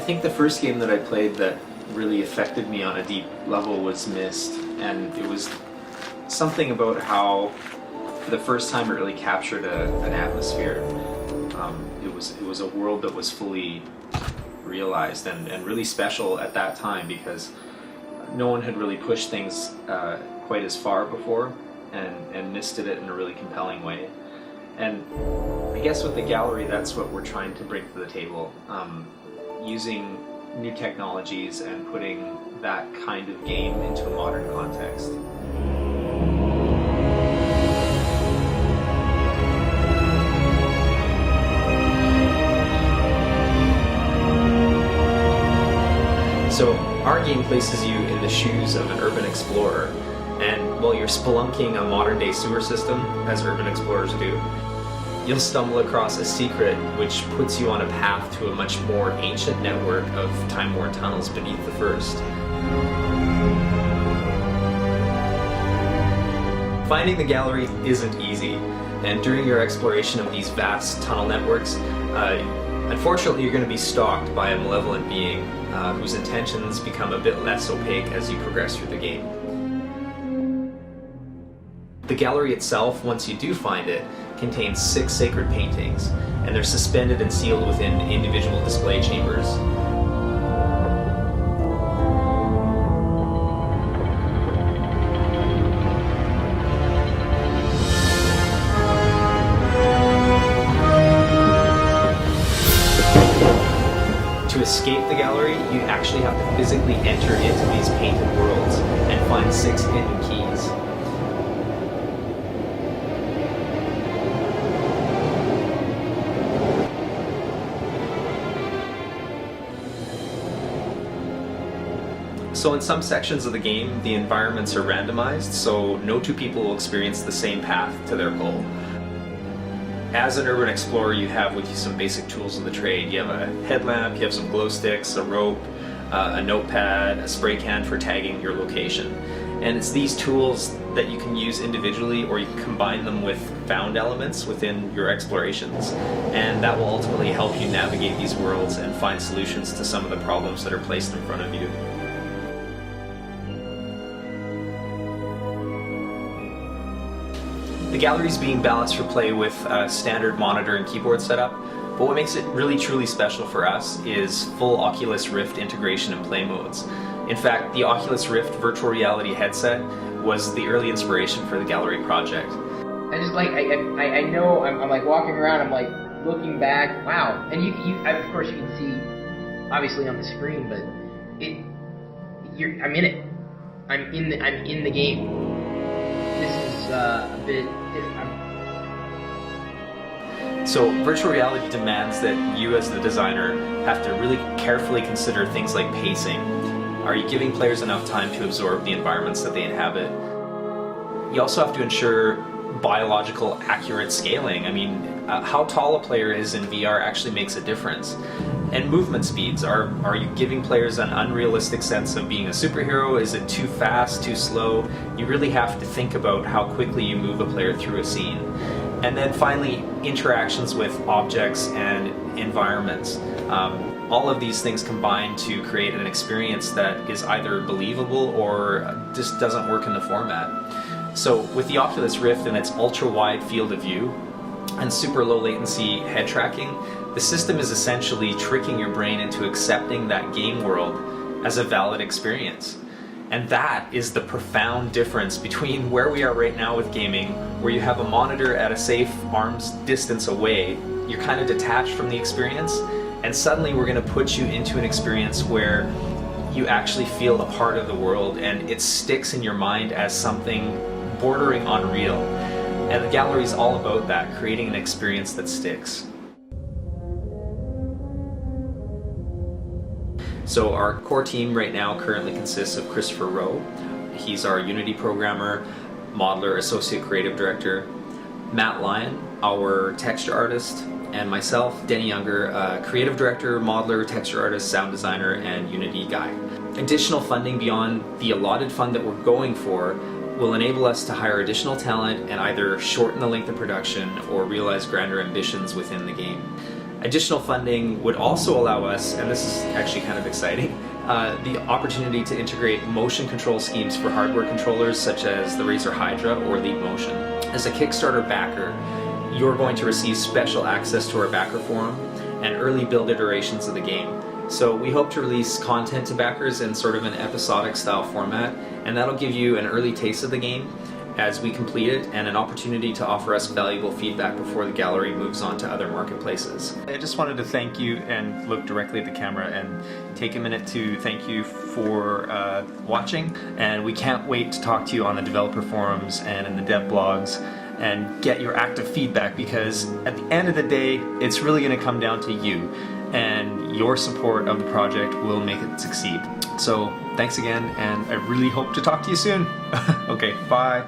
think the first game that I played that really affected me on a deep level was Myst, and it was something about how, for the first time, it really captured an atmosphere. It was a world that was fully realized and really special at that time, because no one had really pushed things quite as far before, and Myst did it in a really compelling way. And I guess with the gallery, that's what we're trying to bring to the table, using new technologies and putting that kind of game into a modern context. So our game places you in the shoes of an urban explorer, and while you're spelunking a modern-day sewer system, as urban explorers do, you'll stumble across a secret which puts you on a path to a much more ancient network of time-worn tunnels beneath the first. Finding the gallery isn't easy, and during your exploration of these vast tunnel networks, unfortunately you're going to be stalked by a malevolent being whose intentions become a bit less opaque as you progress through the game. The gallery itself, once you do find it, contains 6 sacred paintings, and they're suspended and sealed within individual display chambers. To escape the gallery, you actually have to physically enter into these painted worlds and find 6 hidden keys. So in some sections of the game, the environments are randomized, so no two people will experience the same path to their goal. As an urban explorer, you have with you some basic tools of the trade. You have a headlamp, you have some glow sticks, a rope, a notepad, a spray can for tagging your location. And it's these tools that you can use individually, or you can combine them with found elements within your explorations. And that will ultimately help you navigate these worlds and find solutions to some of the problems that are placed in front of you. The gallery is being balanced for play with a standard monitor and keyboard setup, but what makes it really truly special for us is full Oculus Rift integration and play modes. In fact, the Oculus Rift virtual reality headset was the early inspiration for the gallery project. I just like, I know, I'm like walking around, I'm like looking back, wow, and of course you can see, obviously on the screen, but I'm in it. I'm in the game. This is a bit. So virtual reality demands that you as the designer have to really carefully consider things like pacing. Are you giving players enough time to absorb the environments that they inhabit? You also have to ensure biological accurate scaling. I mean, how tall a player is in VR actually makes a difference. And movement speeds, are you giving players an unrealistic sense of being a superhero? Is it too fast, too slow? You really have to think about how quickly you move a player through a scene. And then finally, interactions with objects and environments. All of these things combine to create an experience that is either believable or just doesn't work in the format. So with the Oculus Rift and its ultra-wide field of view and super low latency head tracking, the system is essentially tricking your brain into accepting that game world as a valid experience. And that is the profound difference between where we are right now with gaming, where you have a monitor at a safe arm's distance away, you're kind of detached from the experience, and suddenly we're going to put you into an experience where you actually feel a part of the world and it sticks in your mind as something bordering on real. And the gallery is all about that, creating an experience that sticks. So our core team right now currently consists of Christopher Rowe. He's our Unity programmer, modeler, associate creative director. Matt Lyon, our texture artist, and myself, Denny Younger, creative director, modeler, texture artist, sound designer, and Unity guy. Additional funding beyond the allotted fund that we're going for will enable us to hire additional talent and either shorten the length of production or realize grander ambitions within the game. Additional funding would also allow us, and this is actually kind of exciting, the opportunity to integrate motion control schemes for hardware controllers such as the Razer Hydra or Leap Motion. As a Kickstarter backer, you're going to receive special access to our backer forum and early build iterations of the game. So we hope to release content to backers in sort of an episodic style format, and that'll give you an early taste of the game as we complete it, and an opportunity to offer us valuable feedback before the gallery moves on to other marketplaces. I just wanted to thank you and look directly at the camera and take a minute to thank you for watching, and we can't wait to talk to you on the developer forums and in the dev blogs and get your active feedback, because at the end of the day it's really going to come down to you, and your support of the project will make it succeed. So thanks again, and I really hope to talk to you soon. Okay, bye.